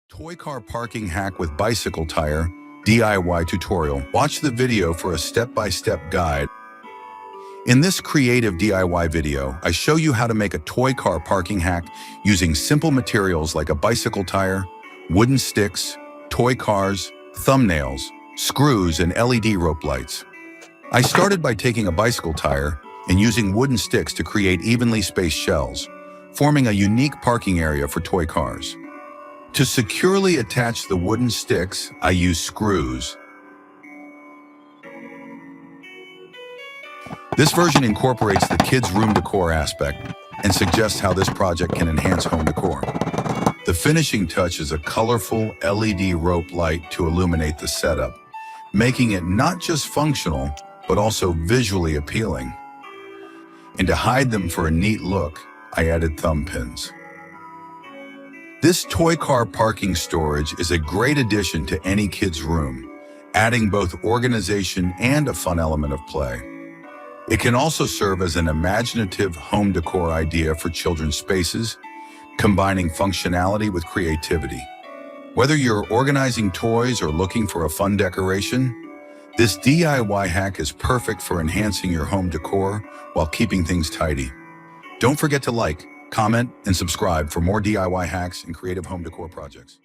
Toy car parking hack with bicycle tire, DIY tutorial. Watch the video for a step-by-step guide. In this creative DIY video, I show you how to make a toy car parking hack using simple materials like a bicycle tire, wooden sticks, toy cars, thumbnails, screws, and LED rope lights. I started by taking a bicycle tire and using wooden sticks to create evenly spaced shells, forming a unique parking area for toy cars. To securely attach the wooden sticks, I use screws. This version incorporates the kids' room decor aspect and suggests how this project can enhance home decor. The finishing touch is a colorful LED rope light to illuminate the setup, making it not just functional, but also visually appealing. And to hide them for a neat look, I added thumb pins. This toy car parking storage is a great addition to any kid's room, adding both organization and a fun element of play. It can also serve as an imaginative home decor idea for children's spaces, combining functionality with creativity. Whether you're organizing toys or looking for a fun decoration, this DIY hack is perfect for enhancing your home decor while keeping things tidy. Don't forget to like, comment, and subscribe for more DIY hacks and creative home decor projects.